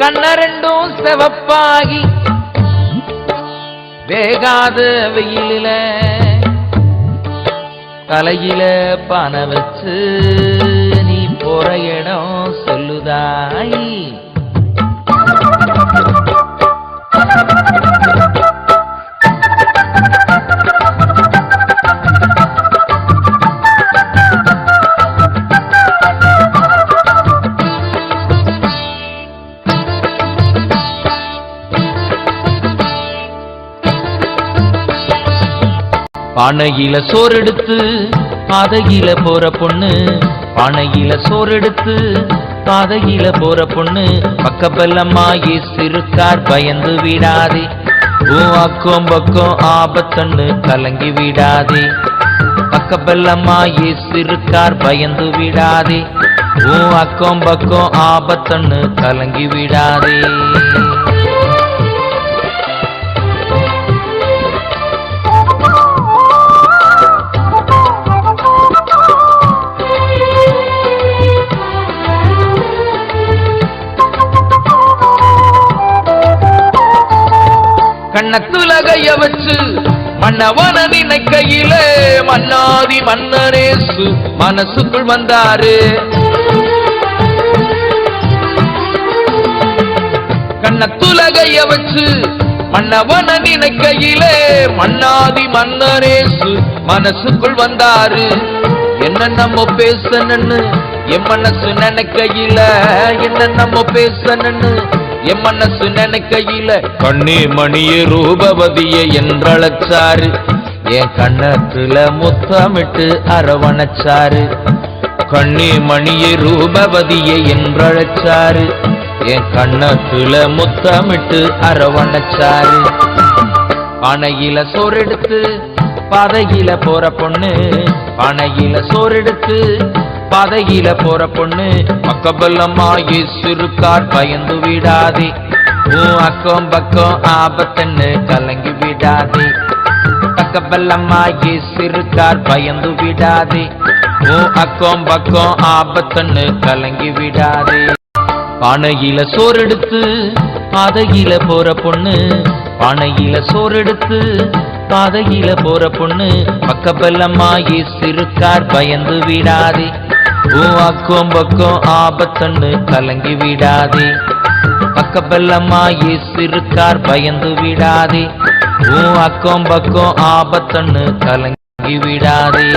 கண்ணரெண்டும் செவப்பாகி வேகாத வெயிலில தலையில பானை வச்சு நீ போற இடம் சொல்லுதாய். பானையில சோறெடுத்து பாதையில போற பொண்ணு, பானையில சோறெடுத்து பாதையில போற பொண்ணு, பக்கப்பல்லம்மா இயேசுக்கார் பயந்து விடாதே, ஓ அக்கம் பக்கம் ஆபத்தன்னு கலங்கி விடாதே, பக்கப்பல்லம்மா இயேசுக்கார் பயந்து விடாதே, ஓ அக்கம் பக்கம் ஆபத்தன்னு கலங்கி விடாதே. கண்ணத்துலகைய வச்சு மன்னவன நினைக்கையில மன்னாதி மன்னரேசு மனசுக்குள் வந்தாரு. கண்ணத்துலகைய வச்சு மன்னவன நினைக்கையில மன்னாதி மன்னரேசு மனசுக்குள் வந்தாரு. என்ன நம்ம பேசணுன்னு என் மனசு நினைக்கையில, என்ன நம்ம பேசணுன்னு என் மனசு நினைக்கையில கண்ணே மணியே ரூபவதியே என்றழைச்சாரு. என் கண்ணத்துல முத்தமிட்டு அரவணைச்சாரு. கண்ணே மணியே ரூபவதியே என்றழைச்சாரு. என் கண்ணத்துல முத்தமிட்டு அரவணைச்சாரு. பானையில சோறெடுத்து பாதையில போற பொண்ணு, பானையில சோறெடுத்து பாதையில போற பொண்ணு, பக்கப்பல்லம்மா இயேசுக்கார் பயந்து விடாதே, ஓ அக்கம் பக்கம் ஆபத்தன்னு கலங்கி விடாதே, பக்கப்பல்லம்மா இயேசுக்கார் பயந்து விடாதே, ஓ அக்கம் பக்கம் ஆபத்தன்னு கலங்கி விடாதே. பானையில சோறெடுத்து பாதையில போற பொண்ணு, பானையில சோறெடுத்து பாதையில போற பொண்ணு, பக்கப்பல்லம்மா இயேசுக்கார் பயந்து விடாதே, ஓ அக்கம் பக்கம் ஆபத்தன்னு கலங்கி விடாதே, பக்கப்பல்லம்மா இயேசுக்கார் பயந்து விடாதே, ஓ அக்கம் பக்கம் ஆபத்தன்னு கலங்கி விடாதே.